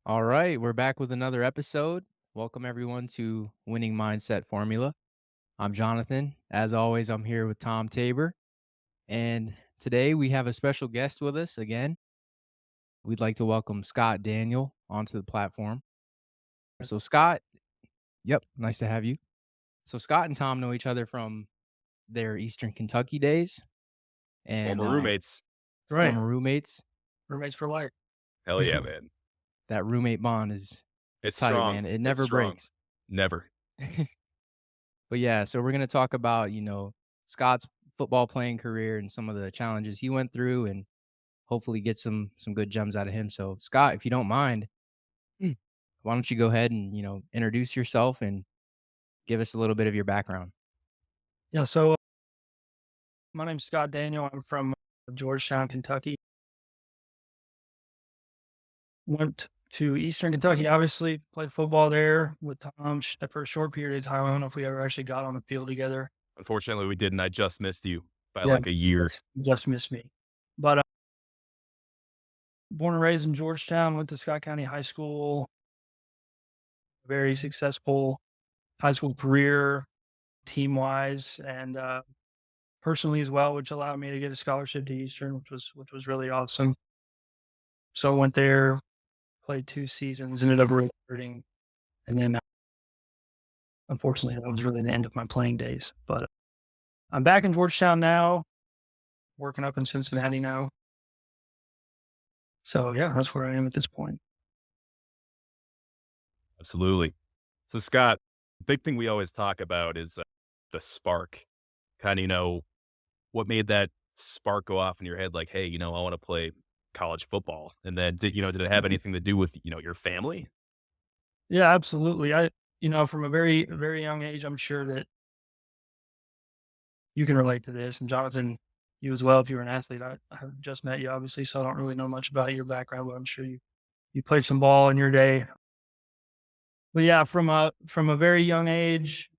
All right, we're back with another episode. Welcome everyone to Winning Mindset Formula. I'm Jonathan. As always, I'm here with Tom Tabor, and today we have a special guest with us again. We'd like to welcome Scott Daniel onto the platform. So Scott, yep, nice to have you. So Scott and Tom know each other from their Eastern Kentucky days and Former roommates. Right. former roommates. Roommates for life. Hell yeah, man. That roommate bond is It's tight, strong. man. It It's never strong. breaks. Never. But yeah, so we're gonna talk about, Scott's football playing career and some of the challenges he went through and hopefully get some good gems out of him. So Scott, if you don't mind, Mm. why don't you go ahead and, introduce yourself and give us a little bit of your background. Yeah. So my name's Scott Daniel. I'm from Georgetown, Kentucky. Went to Eastern Kentucky, obviously, played football there with Tom for a short period of time. I don't know if we ever actually got on the field together. Unfortunately, we didn't. I just missed you by Yeah. like a year. Just missed me. But born and raised in Georgetown, went to Scott County High School, very successful high school career, team wise, and personally as well, which allowed me to get a scholarship to Eastern, which was really awesome. So I went there, played 2 seasons, ended up redshirting, and then, unfortunately, that was really the end of my playing days, but I'm back in Georgetown now, working up in Cincinnati now. So, yeah, that's where I am at this point. Absolutely. So, Scott, big thing we always talk about is the spark. Kind of, what made that spark go off in your head? Like, hey, I want to play college football. And then, did it have Mhm. anything to do with, your family? Yeah, absolutely. From a very, very young age, I'm sure that you can relate to this, and Jonathan, you as well, if you're an athlete. I have just met you, obviously, so I don't really know much about your background, but I'm sure you played some ball in your day. But, yeah, from a very young age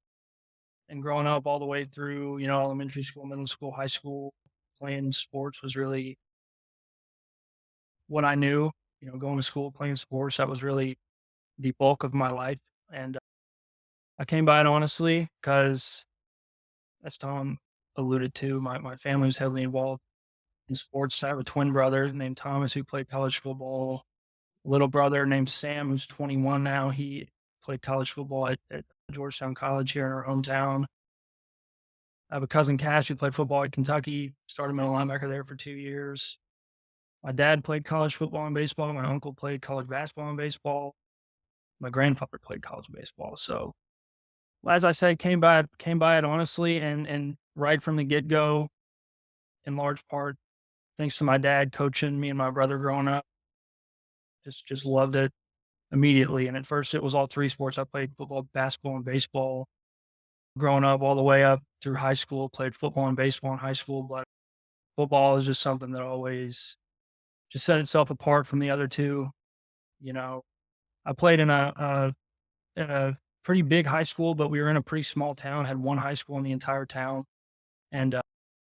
and growing up all the way through, elementary school, middle school, high school, playing sports was really what I knew. Going to school, playing sports, that was really the bulk of my life. And I came by it honestly because, as Tom alluded to, my family was heavily involved in sports. I have a twin brother named Thomas who played college football. A little brother named Sam, who's 21 now. He played college football at Georgetown College here in our hometown. I have a cousin Cash who played football at Kentucky, started middle linebacker there for 2 years. My dad played college football and baseball. My uncle played college basketball and baseball. My grandfather played college baseball. So, as I said, came by it honestly, and right from the get go, in large part, thanks to my dad coaching me and my brother growing up. Just loved it immediately. And at first, it was all three sports. I played football, basketball, and baseball growing up, all the way up through high school. Played football and baseball in high school, but football is just something that always just set itself apart from the other two. You know, I played in a pretty big high school, but we were in a pretty small town. Had one high school in the entire town, and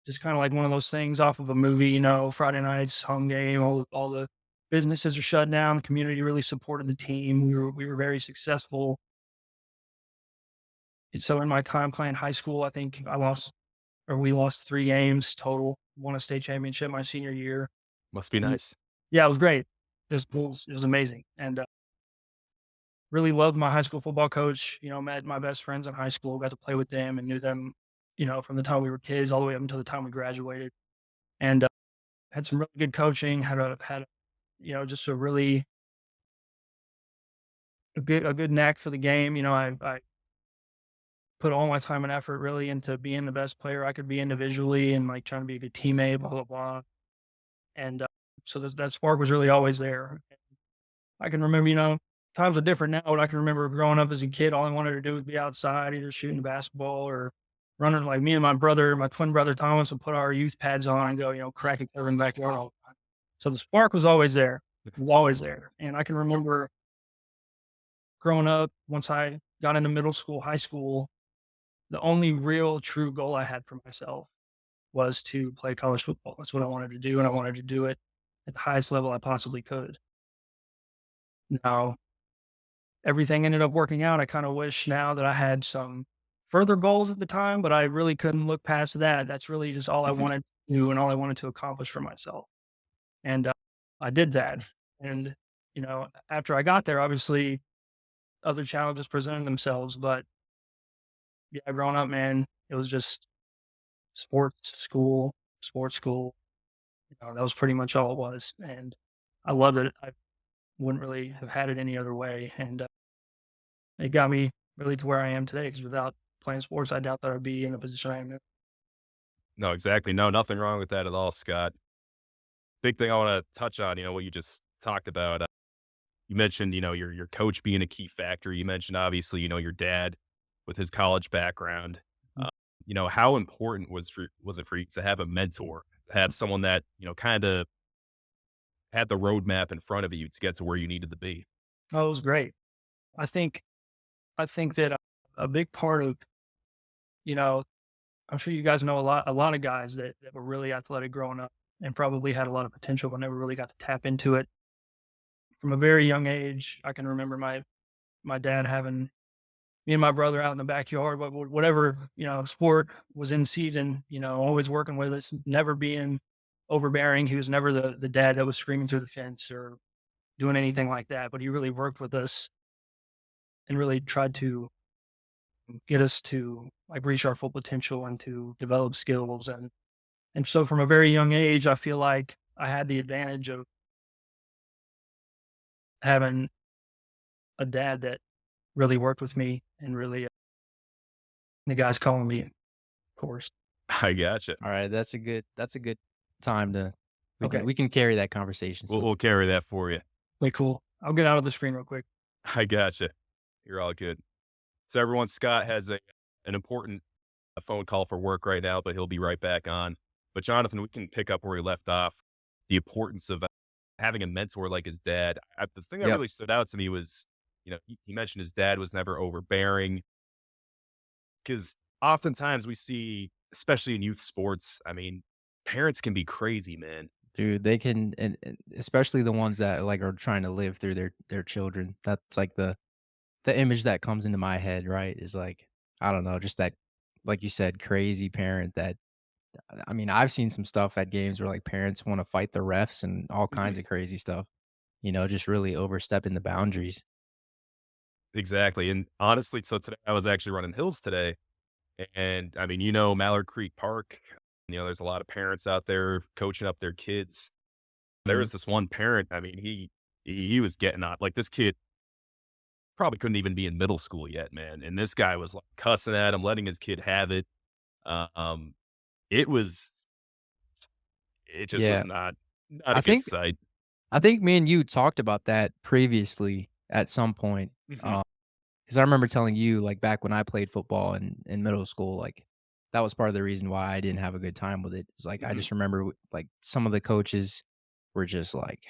just kind of like one of those things off of a movie. Friday nights, home game, all the businesses are shut down. The community really supported the team. We were very successful. And so in my time playing high school, I think we lost 3 games total. Won a state championship my senior year. Must be And nice. yeah, it was great. It was amazing, and really loved my high school football coach. Met my best friends in high school, got to play with them and knew them, from the time we were kids all the way up until the time we graduated. And had some really good coaching. Just a good knack for the game. I put all my time and effort really into being the best player I could be individually and like trying to be a good teammate, blah blah blah. And so that spark was really always there. I can remember, times are different now, but I can remember growing up as a kid, all I wanted to do was be outside, either shooting basketball or running. Like me and my twin brother Thomas would put our youth pads on and go, crack each other in the backyard all the time. So the spark was always there, always there. And I can remember growing up, once I got into middle school, high school, the only real true goal I had for myself was to play college football. That's what I wanted to do, and I wanted to do it at the highest level I possibly could. Now, everything ended up working out. I kind of wish now that I had some further goals at the time, but I really couldn't look past that. That's really just all I Mhm. wanted to do and all I wanted to accomplish for myself. And I did that. And, after I got there, obviously other challenges presented themselves. But yeah, growing up, man, it was just sports school. That was pretty much all it was. And I loved it. I wouldn't really have had it any other way. And it got me really to where I am today, because without playing sports, I doubt that I'd be in the position I am in. No, exactly. No, nothing wrong with that at all, Scott. Big thing I want to touch on, what you just talked about. You mentioned, your coach being a key factor. You mentioned obviously, your dad with his college background. Mm. How important was it for you to have a mentor, to have someone that kind of had the roadmap in front of you to get to where you needed to be? Oh, it was great. I think I think that a big part of, you know, I'm sure you guys know a lot of guys that were really athletic growing up and probably had a lot of potential but never really got to tap into it. From a very young age, I can remember my dad having me and my brother out in the backyard, whatever, sport was in season, always working with us, never being overbearing. He was never the dad that was screaming through the fence or doing anything like that, but he really worked with us and really tried to get us to like reach our full potential and to develop skills. And so from a very young age, I feel like I had the advantage of having a dad that really worked with me and really the guys calling me, of course. I gotcha. All right, that's a good time to Okay. we can carry that conversation. We'll, So, we'll carry that for you. Way cool. I'll get out of the screen real quick. I gotcha. You're all good. So everyone, Scott has an important phone call for work right now, but he'll be right back on. But Jonathan, we can pick up where we left off. The importance of having a mentor like his dad. The thing that yep, really stood out to me was, he mentioned his dad was never overbearing, because oftentimes we see, especially in youth sports, I mean, parents can be crazy, man. dude, they can, and especially the ones that like are trying to live through their children. That's like the image that comes into my head, right? Is like, I don't know, just that, like you said, crazy parent that, I mean, I've seen some stuff at games where like parents want to fight the refs and all kinds Mhm. of crazy stuff. Just really overstepping the boundaries. Exactly. And honestly, so today I was actually running hills today. And I mean, Mallard Creek Park, there's a lot of parents out there coaching up their kids. There Mhm. was this one parent, I mean, he was getting on, like, this kid probably couldn't even be in middle school yet, man. And this guy was like cussing at him, letting his kid have it. Um, it was it just was Yeah, not a I good think sight. I think me and you talked about that previously at some point. Mhm. 'Cause I remember telling you, like, back when I played football in middle school, like, that was part of the reason why I didn't have a good time with it. It's like, I Mhm. just remember, like, some of the coaches were just like,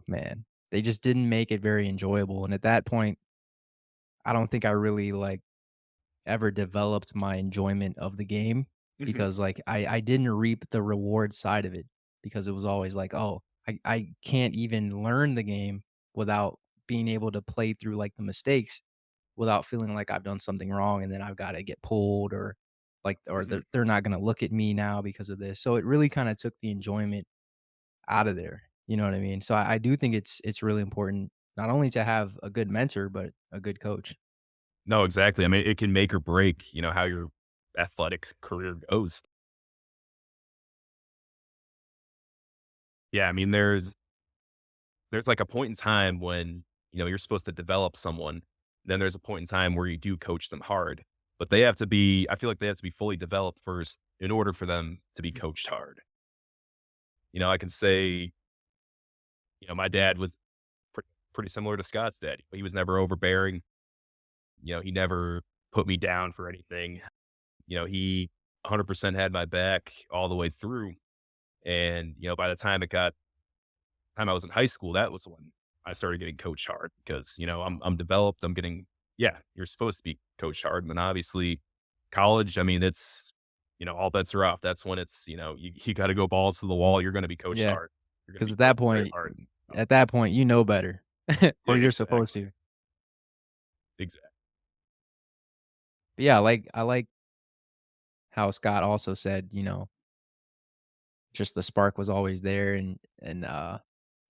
man, they just didn't make it very enjoyable, and at that point, I don't think I really, like, ever developed my enjoyment of the game Mhm. because, like, I didn't reap the reward side of it because it was always like, "Oh, I can't even learn the game without being able to play through, like, the mistakes without feeling like I've done something wrong and then I've gotta get pulled or, like, or Mhm. they're not gonna look at me now because of this." So it really kinda took the enjoyment out of there, you know what I mean? So I do think it's really important not only to have a good mentor, but a good coach. No, exactly. I mean, it can make or break, how your athletics career goes. Yeah, I mean, there's like a point in time when, you're supposed to develop someone. Then there's a point in time where you do coach them hard, but I feel like they have to be fully developed first in order for them to be coached hard. I can say, my dad was pretty similar to Scott's dad. He was never overbearing. He never put me down for anything. He 100% had my back all the way through. And, by the time I was in high school, that was when I started getting coached hard because, I'm developed. Yeah, you're supposed to be coached hard. And then obviously college, I mean, all bets are off. That's when it's, you got to go balls to the wall. You're going to be coached Yeah. hard. You're gonna 'Cause be working very hard. Oh, at that point, you know better, yeah, or you're supposed exactly, to. exactly. But yeah, I like how Scott also said, just the spark was always there and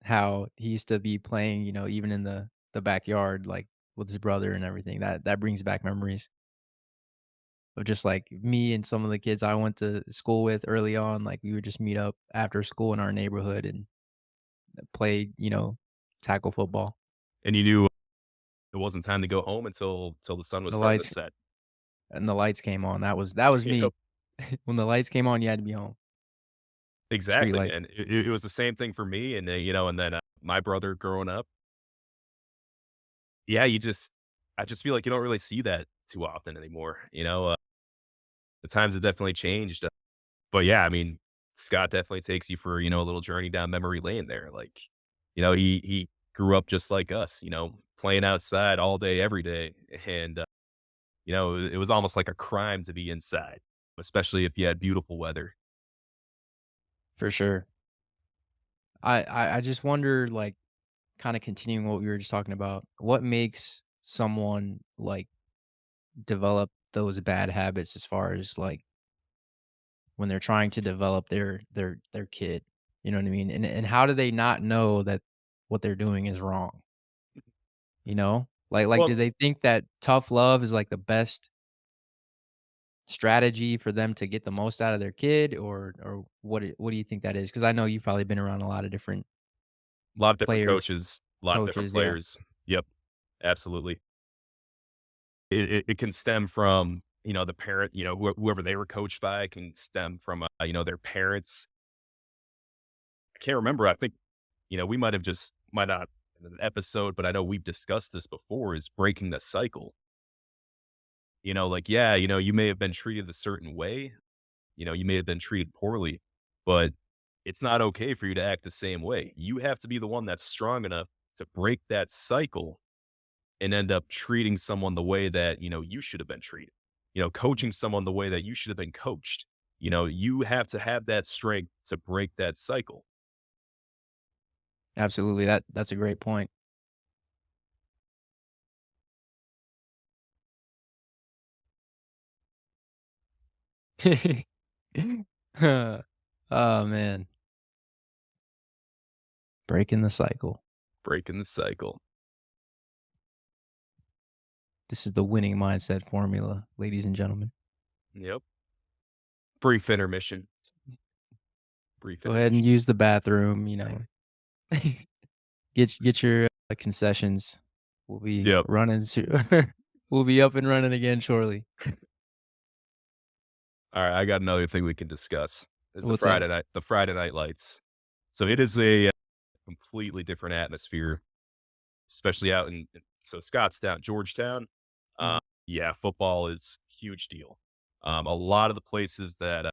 how he used to be playing, even in the backyard, like, with his brother and everything. That brings back memories of just, like, me and some of the kids I went to school with early on, like, we would just meet up after school in our neighborhood and play, tackle football. And you knew it wasn't time to go home until till the sun was The starting to lights set. and the lights came on. That was me. Yep, When the lights came on, you had to be home. Street exactly, light. and it was the same thing for me, and, and then, my brother growing up, yeah, I just feel like you don't really see that too often anymore, the times have definitely changed, but yeah, I mean, Scott definitely takes you for, a little journey down memory lane there, like, he grew up just like us, playing outside all day, every day, and, it was almost like a crime to be inside, especially if you had beautiful weather. For sure. I just wonder, like, kinda continuing what we were just talking about, what makes someone, like, develop those bad habits as far as, like, when they're trying to develop their kid, you know what I mean? And how do they not know that what they're doing is wrong, you know? Like, do Well, they think that tough love is, like, the best strategy for them to get the most out of their kid, or what do you think that is? Because I know you've probably been around a lot of different a lot of different players, coaches, a lot of different coaches, yeah, players. Yep, absolutely. It can stem from, the parent, whoever they were coached by. It can stem from, their parents. I can't remember. I think, we might not in an episode, but I know we've discussed this before, is breaking the cycle. Like, yeah, you may have been treated a certain way, you may have been treated poorly, but it's not okay for you to act the same way. You have to be the one that's strong enough to break that cycle and end up treating someone the way that, you should have been treated. Coaching someone the way that you should have been coached. You have to have that strength to break that cycle. absolutely, that's a great point. Oh, man, breaking the cycle. Breaking the cycle. This is the winning mindset formula, ladies and gentlemen. Yep. Brief intermission. Brief Go ahead and intermission. use the bathroom, get your, concessions. We'll be Yep. running soo we'll be up and running again shortly. All right. I got another thing we can discuss is What's up? The Friday night lights. So it is a completely different atmosphere, especially out so Scottstown, Georgetown. Mhm. Yeah, football is a huge deal. A lot of the places that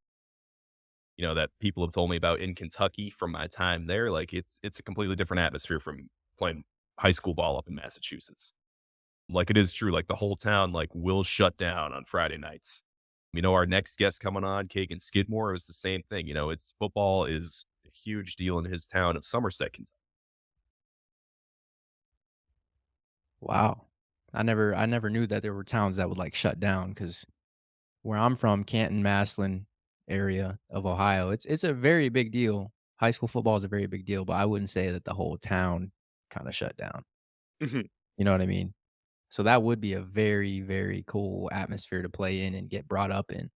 that people have told me about in Kentucky from my time there, like it's a completely different atmosphere from playing high school ball up in Massachusetts. Like it is true, like the whole town like will shut down on Friday nights. Our next guest coming on, Kagan Skidmore, was the same thing. It's football is a huge deal in his town of Somerset, Kentucky. Wow. I never knew that there were towns that would, like, shut down. Because where I'm from, Canton, Massillon area of Ohio, it's a very big deal. High school football is a very big deal, but I wouldn't say that the whole town kinda shut down. You know what I mean? So that would be a very, very cool atmosphere to play in and get brought up in.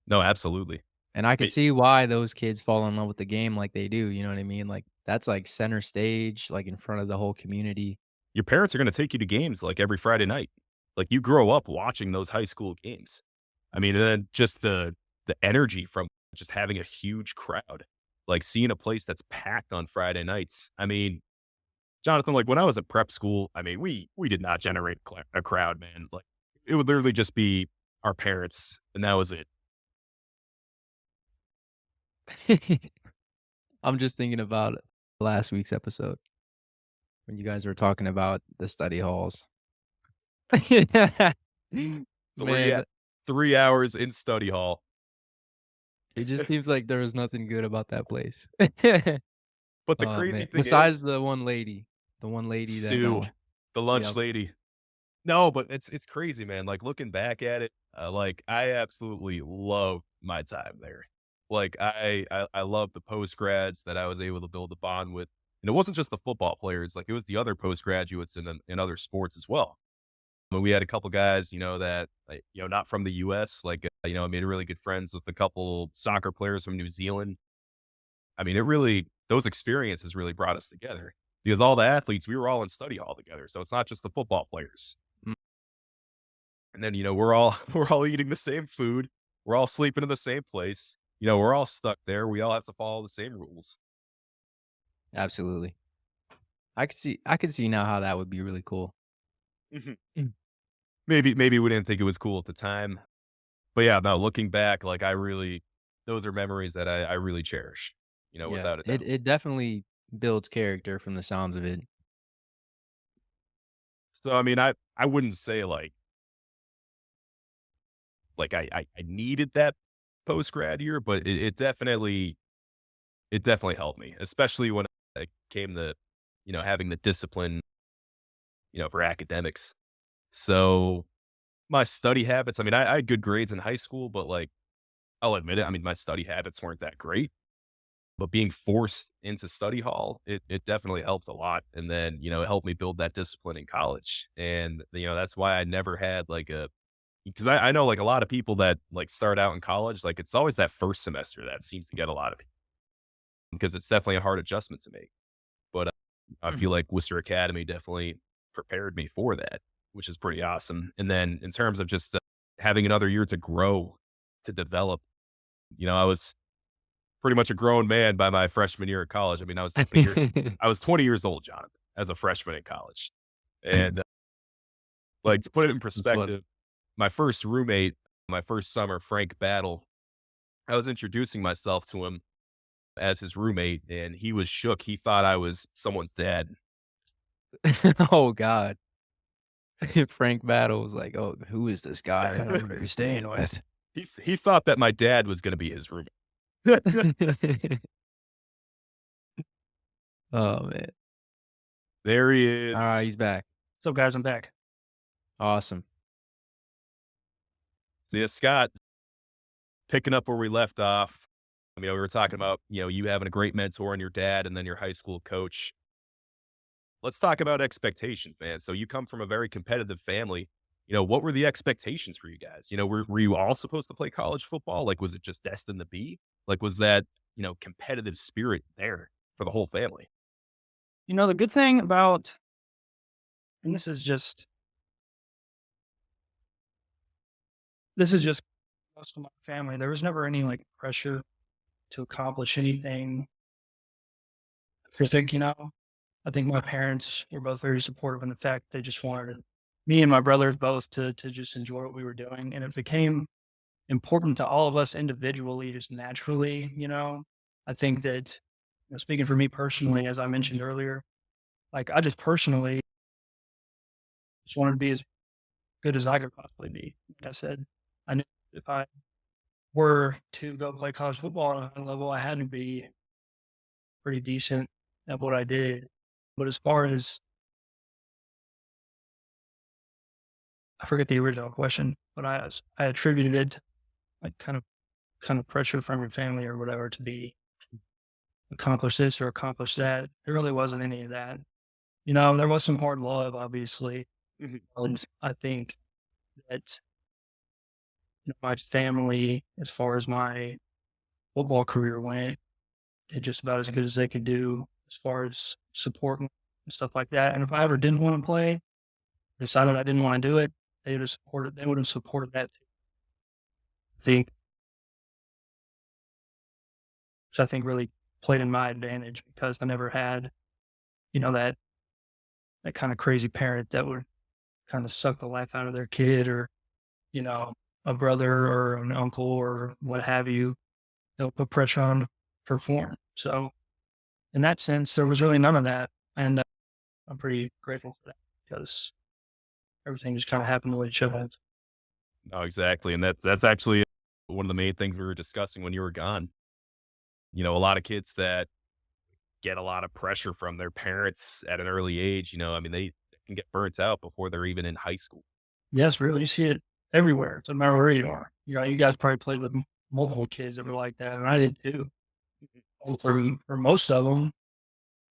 No, absolutely. And I could It, see why those kids fall in love with the game like they do, you know what I mean? Like, that's, like, center stage, like, in front of the whole community. your parents are going to take you to games like every Friday night. Like you grow up watching those high school games. And then just the energy from just having a huge crowd, like seeing a place that's packed on Friday nights. Jonathan, like when I was at prep school, we did not generate a crowd, man. Like it would literally just be our parents, and that was it. I'm just thinking about last week's episode when you guys were talking about the study halls. Three Man, 3 hours in study hall. it just seems like there was nothing good about that place. But the Oh, crazy man. thing Besides is, the one lady that, Sue, the lunch yep, lady. No, but it's crazy, man. Like looking back at it, like I absolutely love my time there. Like I love the post grads that I was able to build a bond with, and it wasn't just the football players. Like it was the other postgraduates in other sports as well. But we had a couple guys, that not from the U.S. Like I made really good friends with a couple soccer players from New Zealand. I mean, it really those experiences really brought us together because all the athletes we were all in study hall together. So it's not just the football players. mm, And then, we're all we're all eating the same food. We're all sleeping in the same place. We're all stuck there. We all have to follow the same rules. absolutely. I could see now how that would be really cool. Mhm. Maybe we didn't think it was cool at the time. But yeah, no, looking back, like those are memories that I really cherish, Yeah, without a it doubt. it definitely builds character from the sounds of it. So I mean, I wouldn't say like I needed that post grad year, but it definitely helped me, especially when it came to, having the discipline, for academics. So my study habits, I mean, I had good grades in high school, but like, I'll admit it. I mean, my study habits weren't that great, but being forced into study hall, it definitely helps a lot. And then, it helped me build that discipline in college. And, that's why I never had like because I know like a lot of people that like start out in college, like it's always that first semester that seems to get a lot of people because it's definitely a hard adjustment to make. But I Mhm. feel like Worcester Academy definitely prepared me for that, which is pretty awesome. And then in terms of just having another year to grow, to develop, I was pretty much a grown man by my freshman year at college. I mean, I was 20 years old, John, as a freshman in college. And like to put it in That's funny. perspective, my first roommate, my first summer, Frank Battle, I was introducing myself to him as his roommate, and he was shook. He thought I was someone's dad. Oh god. Frank Battle was like, "Oh, who is this guy I'm gonna be staying with?" He thought that my dad was gonna be his roommate. Oh, man. There he Alright, is. he's back. So, guys, I'm back. Awesome. So yeah, Scott, picking up where we left off. I mean, we were talking about, you having a great mentor and your dad and then your high school coach. Let's talk about expectations, man. So you come from a very competitive family. What were the expectations for you guys? Were you all supposed to play college football? Like, was it just destined to be? Like, was that, competitive spirit there for the whole family? The good thing about, and this is just most of my family. There was never any like pressure to accomplish anything specific. I think my parents were both very supportive in the fact they just wanted me and my brothers both to just enjoy what we were doing, and it became important to all of us individually, just naturally. I think that, speaking for me personally, as I mentioned earlier, like I just personally just wanted to be as good as I could possibly be. Like I said, I knew if I were to go play college football at a high level, I had to be pretty decent at what I did. But as far as, I forget the original question, but I attributed it, like kind of pressure from your family or whatever, to be accomplish this or accomplish that. There really wasn't any of that. There was some hard love, obviously. Mhm. And I think that, my family, as far as my football career went, did just about as good as they could do as far as supporting and stuff like that. And if I ever didn't want to play, decided I didn't want to do it, they would have supported that too. I think, which I think really played in my advantage because I never had, that kind of crazy parent that would kind of suck the life out of their kid, or, you know, a brother or an uncle or what have you. They'll put pressure on to perform. So in that sense, there was really none of that. And I'm pretty grateful for that because everything just kind of happened the way it should have. No, exactly. And that's actually one of the main things we were discussing when you were gone. A lot of kids that get a lot of pressure from their parents at an early age. I mean, they can get burnt out before they're even in high school. Yes, really, you see it everywhere. It doesn't matter where you are. You guys probably played with multiple kids that were like that, and I did too. And for most of them,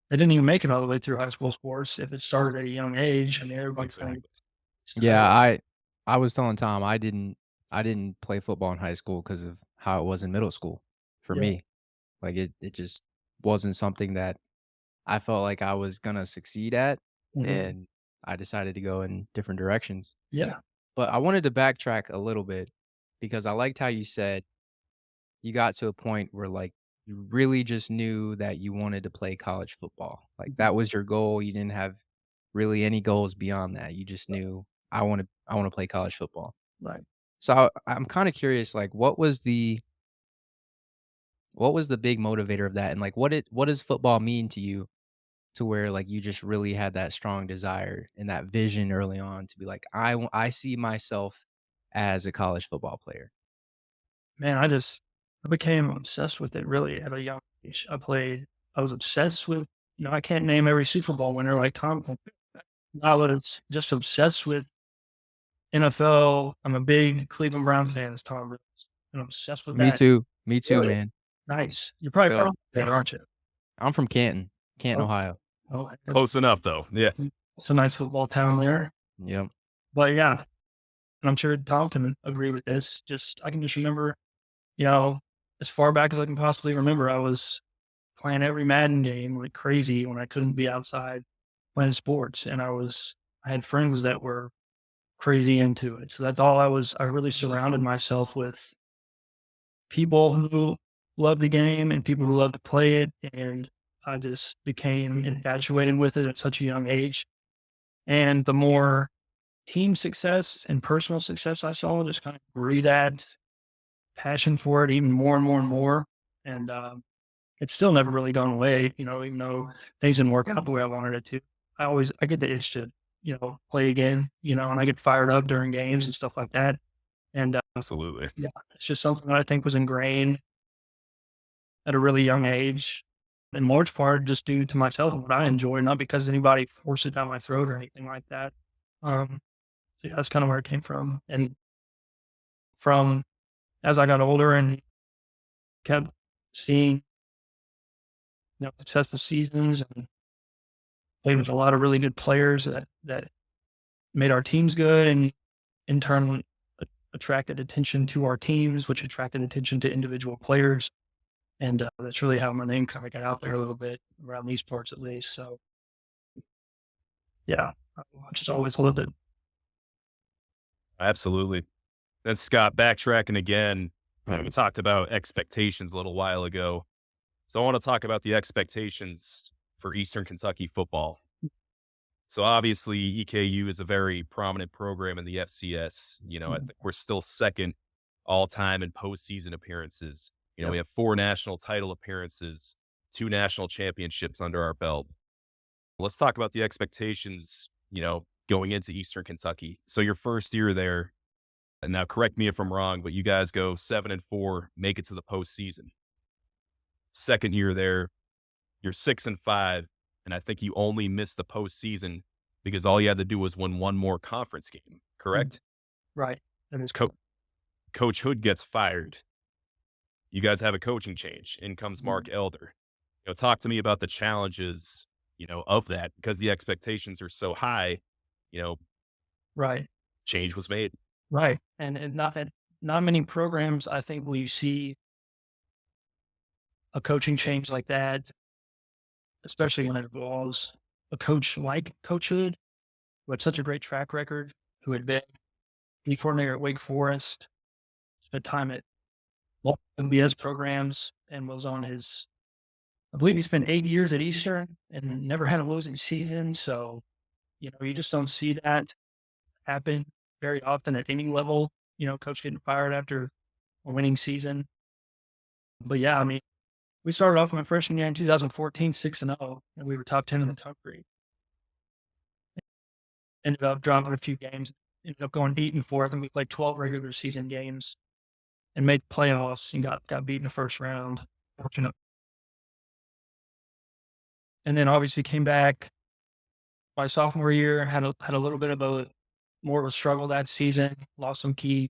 they didn't even make it all the way through high school sports if it started at a young age. I mean, everybody's kind of Exactly. Yeah, started. I was telling Tom I didn't play football in high school because of how it was in middle school for Yeah. me. Like, it just wasn't something that I felt like I was gonna succeed at, Mhm. and I decided to go in different directions. Yeah. But I wanted to backtrack a little bit because I liked how you said you got to a point where, like, you really just knew that you wanted to play college football. Like, Mhm. that was your goal, you didn't have really any goals beyond that, you just knew, I wanna play college football." Right. So, I'm kinda curious, like, what was the big motivator of that? And, like, what does football mean to you to where, like, you just really had that strong desire and that vision early on to be like, I see myself as a college football player." Man, I became obsessed with it really at a young age. I was obsessed with, I can't name every Super Bowl winner like Tom. I was just obsessed with NFL. I'm a big Cleveland Brown fan, as Tom is, and I'm obsessed with that. Me too, Really? man. Nice. You're probably Feel from there, aren't you? I'm from Canton, Oh, Ohio. oh, Close enough, though. Yeah. it's a nice football town there. Yep. But yeah, and I'm sure Tom can agree with this. I can just remember, you know, as far back as I can possibly remember, I was playing every Madden game like crazy when I couldn't be outside playing sports. And I had friends that were crazy into it. So that's all I really surrounded myself with people who love the game and people who love to play it. And I just became infatuated with it at such a young age. And the more team success and personal success I saw, just kind of grew that passion for it even more and more and more. And it's still never really gone away, even though things didn't work out the way I wanted it to. I get the itch to, play again, and I get fired up during games and stuff like that. And Absolutely. yeah, it's just something that I think was ingrained at a really young age, in large part just due to myself and what I enjoy, not because anybody forced it down my throat or anything like that. Um, so yeah, that's kind of where it came from. And from as I got older and kept seeing, successful seasons and played with a lot of really good players that made our teams good and in turn attracted attention to our teams, which attracted attention to individual players. And that's really how my name kind of got out there a little bit around these parts, at least. So yeah, I just always loved it. Absolutely. And Scott, backtracking again, we talked about expectations a little while ago. So I want to talk about the expectations for Eastern Kentucky football. So obviously, EKU is a very prominent program in the FCS. I Mhm. think we're still second all time in postseason appearances. Yep. We have 4 national title appearances, 2 national championships under our belt. Let's talk about the expectations, going into Eastern Kentucky. So your first year there, and now correct me if I'm wrong, but you guys go 7-4, make it to the postseason. Second year there, you're 6-5, and I think you only missed the postseason because all you had to do was win one more conference game, Mhm. correct? Right. That is Co- correct. Coach Hood gets fired. You guys have a coaching change. In comes Mhm. Mark Elder. Talk to me about the challenges, of that because the expectations are so high. You know, Right. change was made. Right. And not many programs, I think, will you see a coaching change like that, especially when it involves a coach like Coach Hood, who had such a great track record, who had been the coordinator at Wake Forest, spent time at multiple MBS programs, and was on his, I believe he spent 8 years at Eastern and never had a losing season. So, you just don't see that happen very often at any level, coach getting fired after a winning season. But yeah, I mean, we started off my freshman year in 2014, 6-0, and we were top 10 in the country. Ended up dropping a few games, ended up going 8-4. I think we played 12 regular season games and made playoffs and got beat in the first round. Fortunate. And then obviously came back my sophomore year, had a little bit of a more of a struggle that season, lost some key.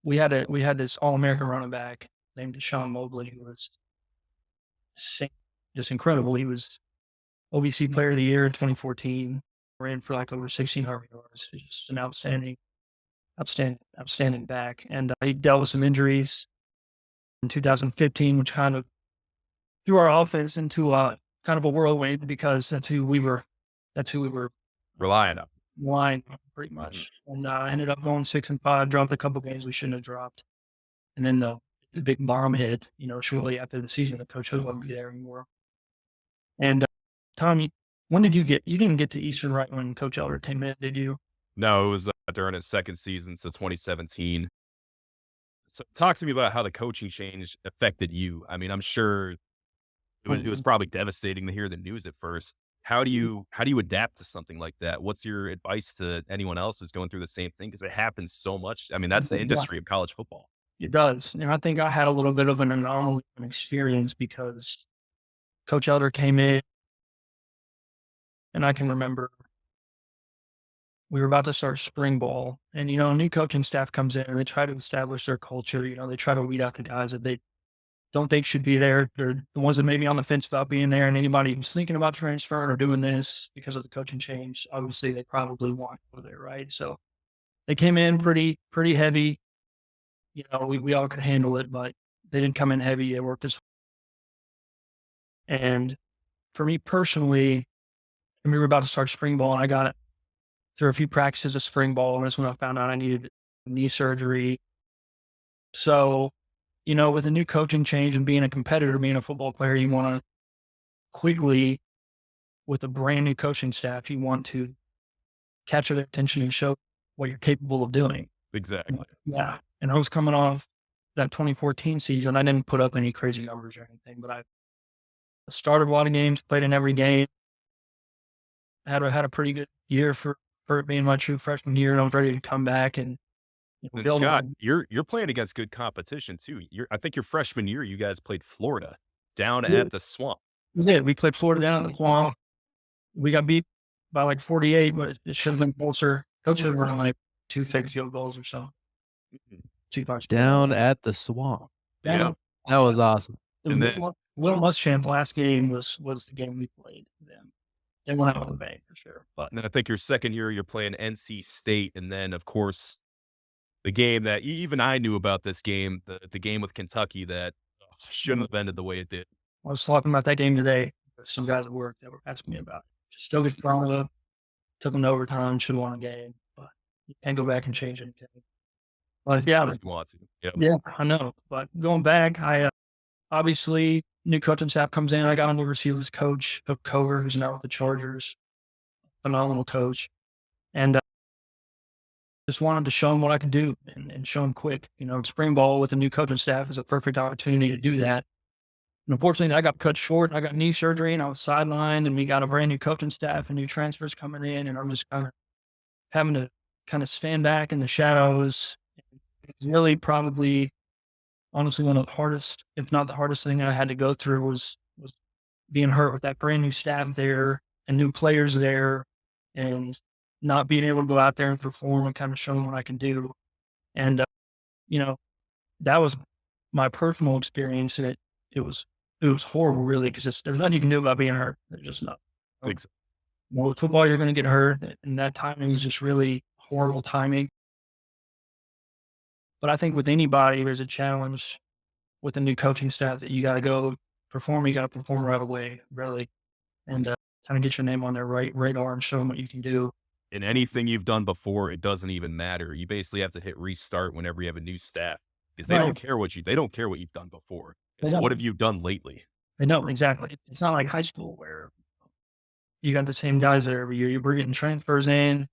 We had this All-American running back named Deshaun Mobley who was sa- just incredible. He was OVC Player of the Year in 2014, ran for like over 1,600 yards. Just an outstanding back. And he dealt with some injuries in 2015, which kind of threw our offense into kind of a whirlwind because that's who we were Relying on. relying on pretty Mhm. much. And ended up going 6-5, dropped a couple games we shouldn't have dropped. And then the big bomb hit, shortly after the season, the coach wouldn't be there anymore. And Tommy, when did you didn't get to Eastern right when Coach Elder came in, did you? No, it was during his second season, so 2017. So talk to me about how the coaching change affected you. I mean, I'm sure it was Mhm. probably devastating to hear the news at first. How do you adapt to something like that? What's your advice to anyone else who's going through the same thing? Because it happens so much. I mean, that's the Yeah, industry of college football. it does. And I think I had a little bit of an anomaly experience because Coach Elder came in, and I can remember we were about to start spring ball, and a new coaching staff comes in and they try to establish their culture. They try to weed out the guys that they don't think should be there. They're the ones that may be on the fence about being there, and anybody who's thinking about transferring or doing this because of the coaching change, obviously they probably want to go there, right? So they came in pretty heavy. We all could handle it, but they didn't come in heavy. They worked as and for me personally, and we were about to start spring ball, and I got it through a few practices of spring ball, and that's when I found out I needed knee surgery. So, with a new coaching change and being a competitor, being a football player, you want to quickly, with a brand new coaching staff, you want to capture their attention and show what you're capable of doing. Exactly. Yeah. And I was coming off that 2014 season. I didn't put up any crazy numbers or anything, but I started a lot of games, played in every game, had a pretty good year for it being my true freshman year. And I was ready to come back and And build Scott, on. you're playing against good competition too. I think your freshman year, you guys played Florida down Yeah, at the Swamp. we did. We played Florida down at the Swamp. We got beat by like 48, but it should have been closer. Coach should have run like two fake field goals or so. Mhm. Two touchdowns. Down at the swamp. Yeah. That was awesome. And then Will Muschamp last game was the game we played them. They went out with a bang for sure. But and then I think your second year, you're playing NC State, and then of course the game that even I knew about this game, the game with Kentucky that shouldn't have ended the way it did. I was talking about that game today with some guys at work that were asking me about it. Just still get thrown up, took them to overtime, should have won a game, but you can't go back and change anything. But yeah, Unless you want to. Yep. yeah, I know. But going back, I obviously new coaching staff comes in. I got a new receivers coach, Hook Cover, who's now with the Chargers, phenomenal coach, and just wanted to show him what I could do and show him quick. Spring ball with a new coaching staff is a perfect opportunity to do that. And unfortunately, I got cut short. I got knee surgery and I was sidelined, and we got a brand new coaching staff and new transfers coming in. And I'm just kind of having to kind of stand back in the shadows. It's really probably, honestly, one of the hardest, if not the hardest thing I had to go through was being hurt with that brand new staff there and new players there and not being able to go out there and perform and kind of show them what I can do. And, you know, that was my personal experience. And it was horrible, really, because there's nothing you can do about being hurt. There's just not. Ex- Well, with football, you're going to get hurt. And that timing was just really horrible timing. But I think with anybody, there's a challenge with a new coaching staff that you got to go perform. You got to perform right away, really, and kind of get your name on their radar and show them what you can do. And anything you've done before, it doesn't even matter. You basically have to hit restart whenever you have a new staff because they don't Right. care they don't care what you've done before. They It's what don't. have you done lately? They don't exactly. It's not like high school where you got the same guys there every year. You're getting transfers in.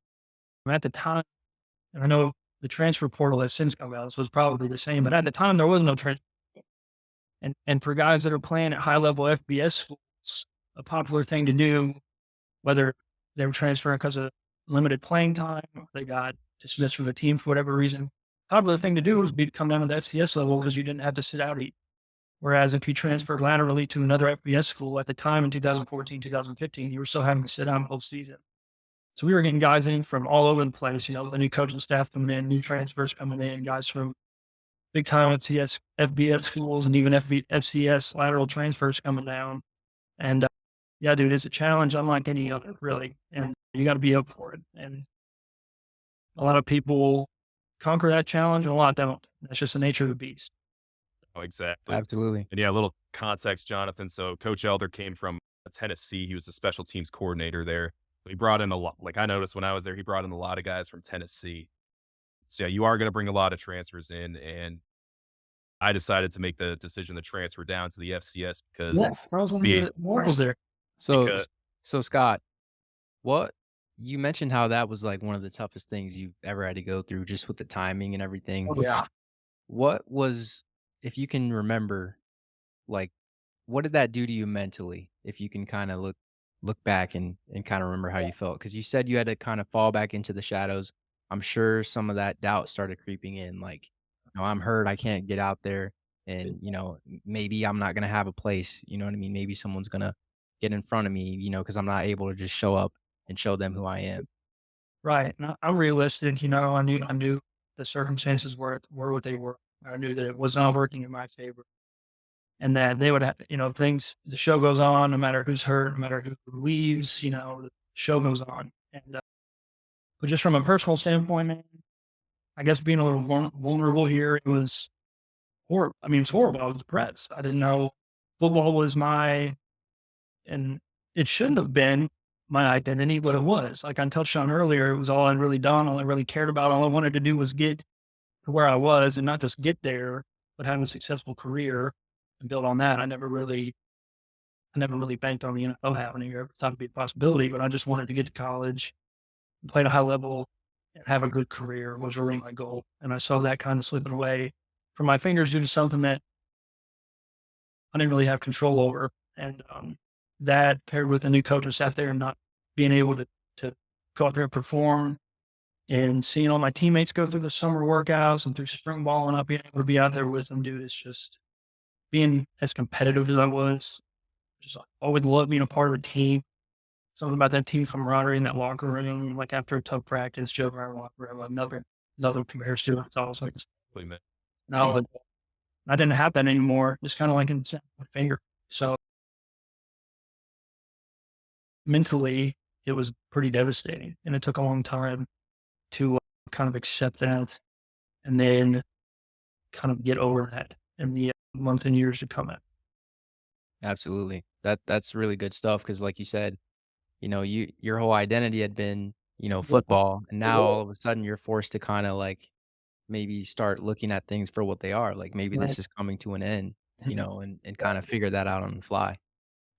And at the time, and I know the transfer portal has since come out. This was probably the same, but at the time there was no transfer. And for guys that are playing at high level FBS schools, a popular thing to do, whether they were transferring because of limited playing time, or they got dismissed from the team for whatever reason, popular thing to do was be to come down to the FCS level because you didn't have to sit out Whereas if you transferred laterally to another FBS school at the time in 2014, 2015, you were still having to sit down whole season. So we were getting guys in from all over the place, the new coaching staff coming in, new transfers coming in, guys from big time FBS schools and even FCS lateral transfers coming down. And yeah, dude, it's a challenge unlike any other, really. And you got to be up for it. And a lot of people conquer that challenge and a lot don't. That's just the nature of the beast. Oh, exactly. Absolutely. And yeah, a little context, Jonathan. So Coach Elder came from Tennessee. He was the special teams coordinator there. He brought in a lot. Like I noticed when I was there, he brought in a lot of guys from Tennessee. So yeah, you are going to bring a lot of transfers in, and I decided to make the decision to transfer down to the FCS because Yeah, I was one of being the morals there. So because so Scott, what you mentioned how that was like one of the toughest things you've ever had to go through just with the timing and everything. Oh, yeah. What was, if you can remember, like, what did that do to you mentally? If you can kind of look back and kind of remember how you felt, because you said you had to kind of fall back into the shadows. I'm sure some of that doubt started creeping in, like, I'm hurt, I can't get out there, and maybe I'm not gonna have a place. You know what I mean? Maybe someone's gonna get in front of me, because I'm not able to just show up and show them who I am. Right. And I'm realistic. I knew the circumstances were what they were. I knew that it was not working in my favor, and that they would have, things. The show goes on, no matter who's hurt, no matter who leaves. The show goes on. And but just from a personal standpoint, man, I guess being a little vulnerable here, it was horrible. I mean, it's horrible. I was depressed. I didn't know football was and it shouldn't have been my identity, but it was. Like I touched on earlier, it was all I'd really done, all I really cared about. All I wanted to do was get to where I was and not just get there, but have a successful career and build on that. I never really banked on the NFL happening here. It's thought to be a possibility, but I just wanted to get to college, play at a high level, and have a good career was really my goal. And I saw that kind of slipping away from my fingers due to something that I didn't really have control over. And that paired with a new coach and staff there and not being able to go out there and perform and seeing all my teammates go through the summer workouts and through spring ball and not being able to be out there with them, dude, it's just being as competitive as I was. Just always loved being a part of a team. Something about that team camaraderie in that locker room, like after a tough practice, joke around locker room, like nothing compares to it. It's always like, no, I didn't have that anymore. Just kind of like in my finger. So mentally, it was pretty devastating, and it took a long time to kind of accept that, and then kind of get over that in the months and years to come. Absolutely. That's really good stuff, because like you said, your whole identity had been, football, and now all of a sudden you're forced to kinda, like, maybe start looking at things for what they are, like, maybe Right. this is coming to an end, Mhm. and kinda figure that out on the fly.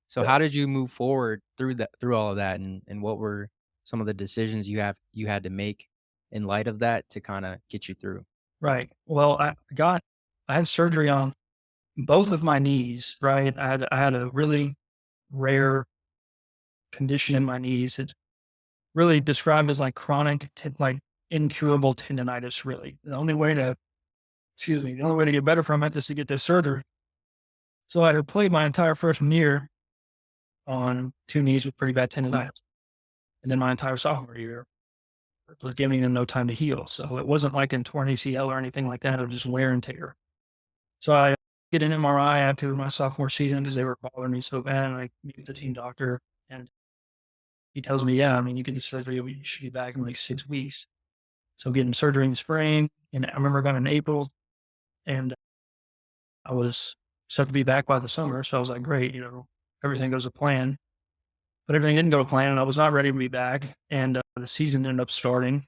So how did you move forward through all of that, and what were some of the decisions you had to make in light of that to kinda get you through? Right. Well, I had surgery on both of my knees. Right. I had a really rare condition in my knees. It's really described as like like incurable tendonitis. Really, the only way to get better from it is to get this surgery. So I had played my entire freshman year on two knees with pretty bad tendonitis, and then my entire sophomore year was giving them no time to heal. So it wasn't like in torn ACL or anything like that. It was just wear and tear. So I get an MRI after my sophomore season because they were bothering me so bad. And I meet with the team doctor, and he tells me, yeah, I mean, you get the surgery, you should be back in like 6 weeks. So getting surgery in the spring, and I remember I got in April, and I was set to be back by the summer. So I was like, great, everything goes to plan. But everything didn't go to plan, and I was not ready to be back. And the season ended up starting,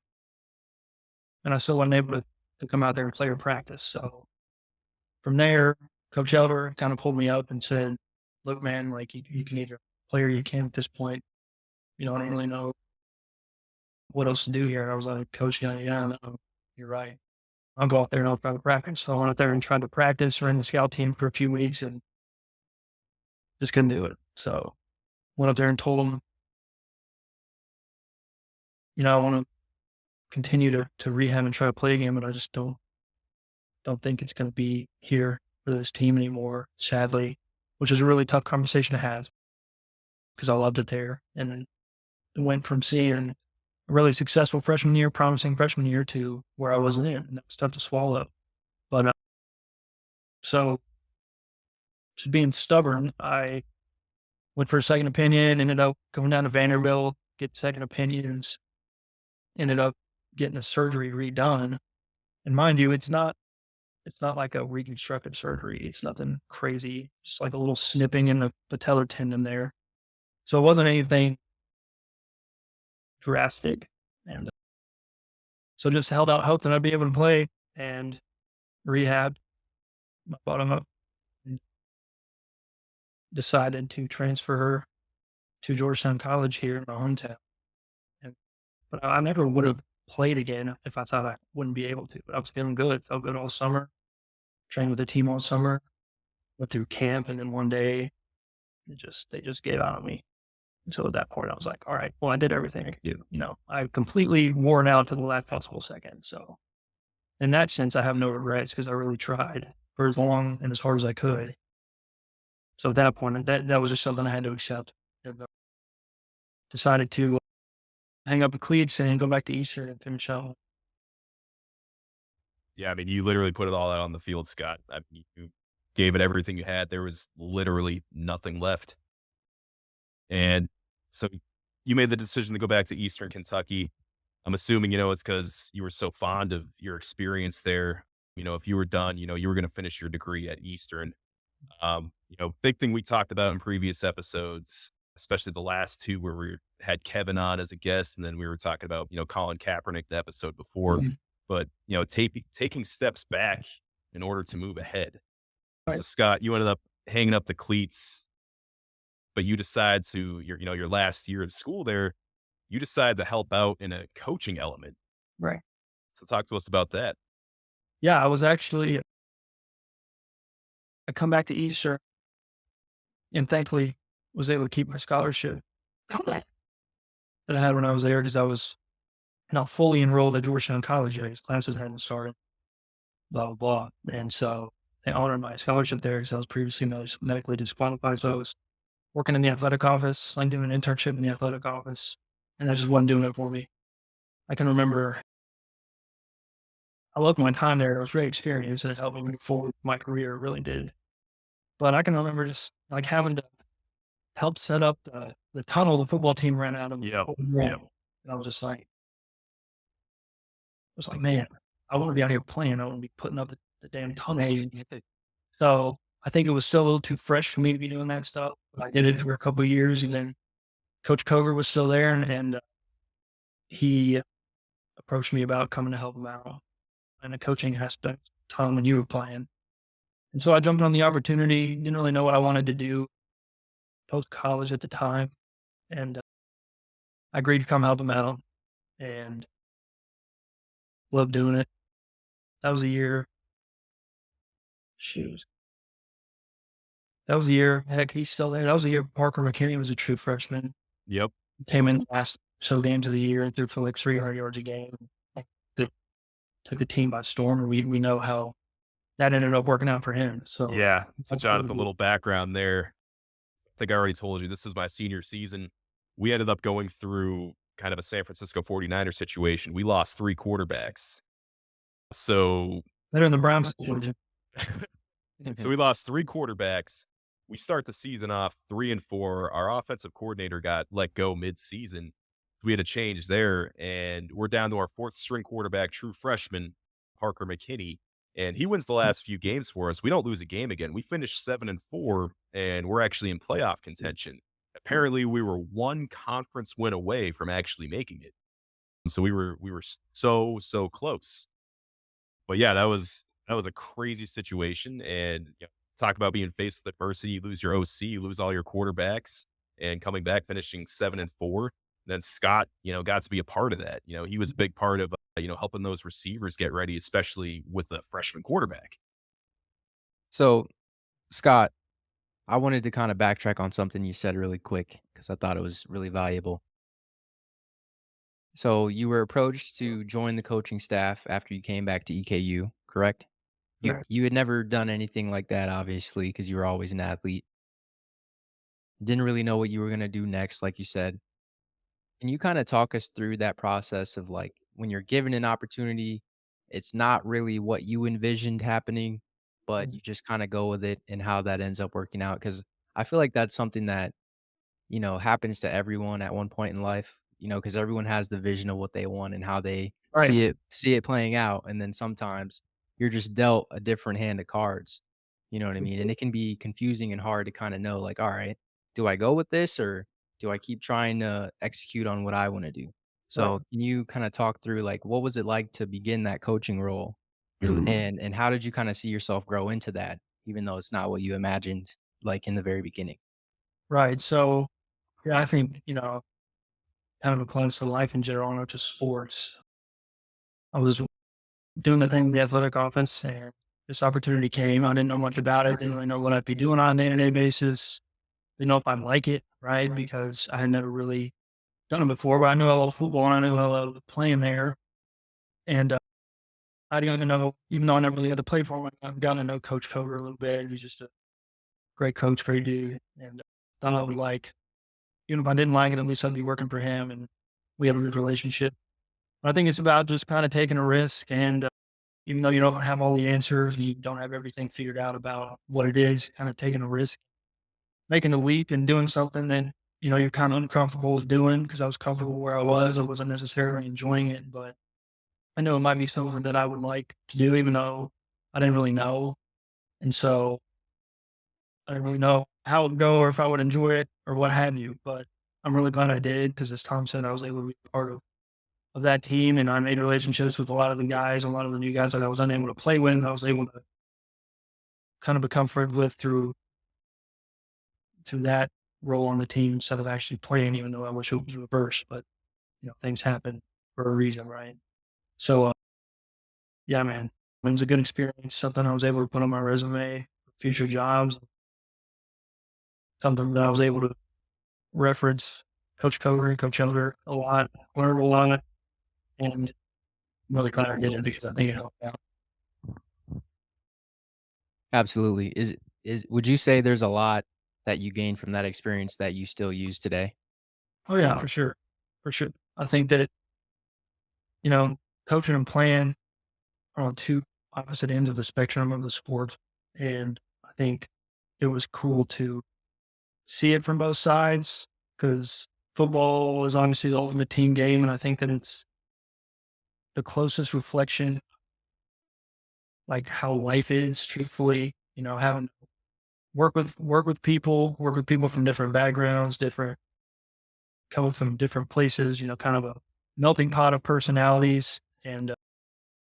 and I still wasn't able to come out there and play or practice. So from there, Coach Elder kind of pulled me up and said, look, man, like you can either play or you can't at this point. I don't really know what else to do here. And I was like, Coach, yeah, no, you're right. I'll go out there and I'll try to practice. So I went out there and tried to practice, ran the scout team for a few weeks and just couldn't do it. So went up there and told them, I want to continue to rehab and try to play again, but I just don't think it's going to be here. for this team anymore, sadly, which is a really tough conversation to have because I loved it there. And it went from seeing a really successful freshman year, promising freshman year to where I wasn't in. And that was tough to swallow. But so just being stubborn, I went for a second opinion, ended up going down to Vanderbilt, get second opinions, ended up getting the surgery redone. And mind you, it's not like a reconstructive surgery. It's nothing crazy. Just like a little snipping in the patellar tendon there. So it wasn't anything drastic. And so just held out hope that I'd be able to play and rehab my bottom up and decided to transfer to Georgetown College here in my hometown. And, but I never would have played again if I thought I wouldn't be able to. But I was feeling good. Felt good all summer. Trained with the team all summer. Went through camp, and then one day they just gave out on me. And so at that point, I was like, all right, well, I did everything I could do. I completely worn out to the last possible second. So in that sense, I have no regrets because I really tried for as long and as hard as I could. So at that point, that was just something I had to accept. And decided to hang up the cleats and go back to Eastern and finish out. Yeah, I mean, you literally put it all out on the field, Scott. I mean, you gave it everything you had. There was literally nothing left. And so you made the decision to go back to Eastern Kentucky. I'm assuming, it's because you were so fond of your experience there. If you were done, you were going to finish your degree at Eastern. Big thing we talked about in previous episodes, especially the last two where we had Kevin on as a guest, and then we were talking about, Colin Kaepernick the episode before. Mhm. But, taking steps back in order to move ahead. So Right. Scott, you ended up hanging up the cleats, but you decide to your last year of school there, you decide to help out in a coaching element. Right. So talk to us about that. Yeah, I come back to Eastern and thankfully was able to keep my scholarship that I had when I was there because I was not fully enrolled at Georgetown College yet. His classes hadn't started, blah, blah, blah. And so they honored my scholarship there because I was previously medically disqualified. So I was working in the athletic office, like doing an internship in the athletic office, and that just wasn't doing it for me. I can remember I loved my time there. It was a great experience and it helped me move forward. My career really did. But I can remember just like having to help set up the tunnel the football team ran out of. Yep. And I was like, man, I want to be out here playing. I want to be putting up the damn tunnel. So I think it was still a little too fresh for me to be doing that stuff. But I did it for a couple of years, and then Coach Koger was still there, and he approached me about coming to help him out in a coaching aspect. Time when you were playing, and so I jumped on the opportunity. Didn't really know what I wanted to do post college at the time, and I agreed to come help him out, and loved doing it. That was a year. Shoes. That was a year. Heck, he's still there. That was a year Parker McKinney was a true freshman. Yep. Came in the last so games of the year and threw for like 300 yards a game. That took the team by storm. And we know how that ended up working out for him. So Yeah. So that's what Jonathan, a little background there. I think I already told you this was my senior season. We ended up going through kind of a San Francisco 49er situation. We lost three quarterbacks. So better than the Browns. Georgia. So we lost three quarterbacks. We start the season off 3-4. Our offensive coordinator got let go mid-season. We had a change there, and we're down to our fourth string quarterback, true freshman, Parker McKinney, and he wins the last few games for us. We don't lose a game again. We finished 7-4, and we're actually in playoff contention. Apparently, we were one conference win away from actually making it. So we were so close. But yeah, that was a crazy situation, and talk about being faced with adversity. You lose your OC, you lose all your quarterbacks, and coming back finishing 7-4. Then Scott, got to be a part of that. He was a big part of helping those receivers get ready, especially with a freshman quarterback. So, Scott, I wanted to kind of backtrack on something you said really quick because I thought it was really valuable. So, you were approached to join the coaching staff after you came back to EKU, correct? You had never done anything like that, obviously, because you were always an athlete. Didn't really know what you were gonna do next, like you said. Can you kinda talk us through that process of, like, when you're given an opportunity, it's not really what you envisioned happening, but Mhm. you just kinda go with it and how that ends up working out? Because I feel like that's something that happens to everyone at one point in life, because everyone has the vision of what they want and how they Right. see it playing out, and then sometimes you're just dealt a different hand of cards, you know what I For mean? And sure. it can be confusing and hard to kinda know, like, "Alright, do I go with this or do I keep trying to execute on what I wanna do?" Right. So, can you kinda talk through, like, what was it like to begin that coaching role, and how did you kinda see yourself grow into that, even though it's not what you imagined, like, in the very beginning? Right. So, yeah, I think, kind of applies to life in general, not just sports. I was doing the thing in the athletic office and this opportunity came. I didn't know much about it. Didn't really know what I'd be doing on a day-to-day basis. Didn't know if I'd like it, right? Because I had never really done it before, but I knew I loved football and I knew I loved playing there. And I didn't even know, even though I never really had to play for him, I've gotten to know Coach Coder a little bit. He's just a great coach, great dude. And thought I would like, even if I didn't like it, at least I'd be working for him. And we had a good relationship. But I think it's about just kind of taking a risk. And even though you don't have all the answers, you don't have everything figured out about what it is, kind of taking a risk, making a leap and doing something that, you're kind of uncomfortable with doing because I was comfortable where I was. I wasn't necessarily enjoying it, but I know it might be something that I would like to do, even though I didn't really know. And so I didn't really know how it would go or if I would enjoy it or what have you. But I'm really glad I did because, as Tom said, I was able to be part of that team and I made relationships with a lot of the guys, a lot of the new guys that I was unable to play with. I was able to kind of become friends with through that role on the team instead of actually playing, even though I wish it was reversed. But things happen for a reason, right? So yeah, man, it was a good experience. Something I was able to put on my resume for future jobs. Something that I was able to reference Coach Cover and Coach Elder a lot, learned a lot, and I'm really glad I did it because I think it helped out. Absolutely. Would you say there's a lot that you gained from that experience that you still use today? Oh yeah, for sure, for sure. I think that you know, coaching and playing are on two opposite ends of the spectrum of the sport, and I think it was cool to see it from both sides because football is obviously the ultimate team game, and I think that it's the closest reflection, like how life is, truthfully. Having to work with people from different backgrounds, different coming from different places. Kind of a melting pot of personalities, and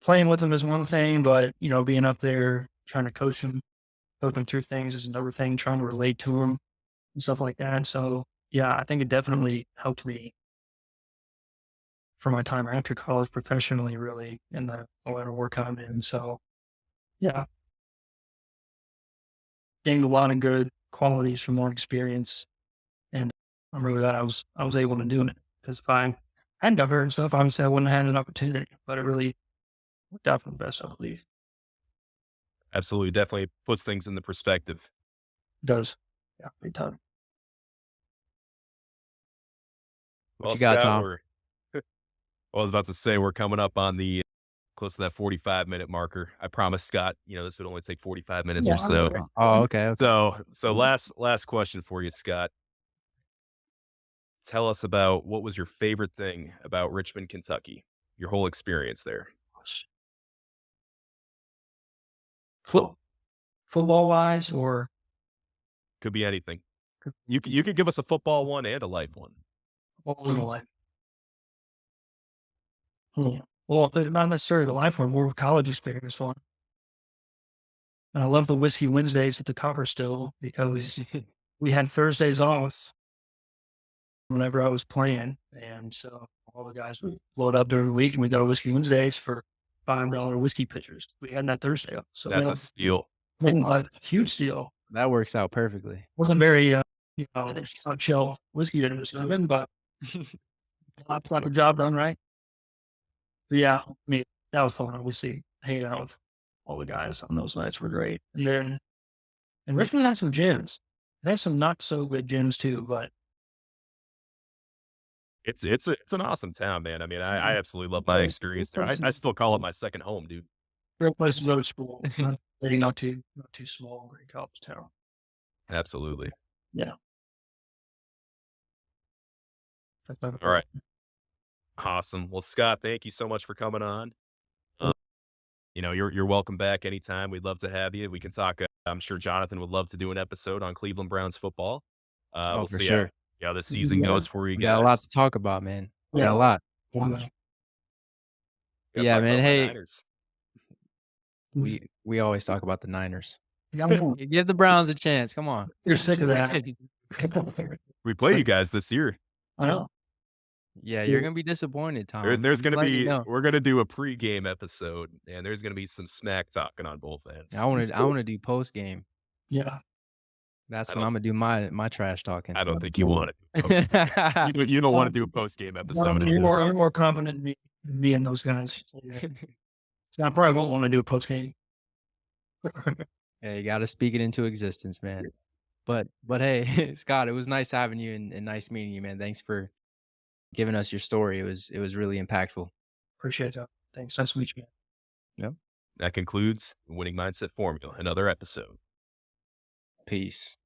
playing with them is one thing, but being up there trying to coach them through things is another thing. Trying to relate to them and stuff like that. So yeah, I think it definitely helped me for my time after college professionally, really, in the line of work I'm in. So yeah, gained a lot of good qualities from that experience, and I'm really glad I was able to do it because if I hadn't done and stuff, obviously I wouldn't have had an opportunity. But it really worked out for the best, I believe. Absolutely, definitely puts things into perspective. It does, yeah, big time. What Well, you got, Scott, Tom? we're well, I was about to say we're coming up on the close to that 45-minute marker. I promise, Scott, this would only take 45 minutes or Yeah, so. Oh, okay, okay. So last question for you, Scott. Tell us about what was your favorite thing about Richmond, Kentucky? Your whole experience there. Foot, football wise, or Could be anything. You could give us a football one and a life one. football in life. Well, not necessarily the life one, more college experience one. And I love the whiskey Wednesdays at the Copper Still because we had Thursdays off whenever I was playing. And so all the guys would load up during the week and we go to Whiskey Wednesdays for $5 whiskey pitchers. We had that Thursday off. So, That's a steal. a huge deal. That works out perfectly. Wasn't very, it's not chill whiskey that was coming, but I got the job done right. So, yeah, I mean, that was fun. Obviously, hanging out with all the guys on those nights were great. And Richmond has some gyms. It has some not so good gyms too, but It's an awesome town, man. I mean, I absolutely love my great experience there. place, I still call it my second home, dude. great place to go to school. Not too small, great college town. Absolutely. Yeah, that's my All right. Awesome. Well, Scott, thank you so much for coming on. Uh, you're welcome back anytime. We'd love to have you. We can talk. I'm sure Jonathan would love to do an episode on Cleveland Browns football. Oh, We'll for see sure. how this season Yeah, goes for you We got a lot guys. to talk about, man. We got a yeah. lot. Yeah. Got to Yeah, talk man. about my Hey, Niners. we always talk about the Niners. Yeah, Give the Browns a chance. Come on. you're sick of that. We play you guys this year. I know. Yeah, you're gonna be disappointed, Tom. There's I'm going just to letting you be know. we're going to do a pregame episode, and there's going to be some smack talking on both ends. I wanna do post game. Yeah. That's I when don't Imma do my trash talking. I don't think you want to do post. You don't want to do a post game episode. You're more confident in me and those guys. So I probably won't want to do a post game. Yeah, you gotta speak it into existence, man. But hey, Scott, it was nice having you and nice meeting you, man. Thanks for giving us your story. It was really impactful. Appreciate that. Thanks. Nice to meet you. Yep. That concludes Winning Mindset Formula, another episode. Peace.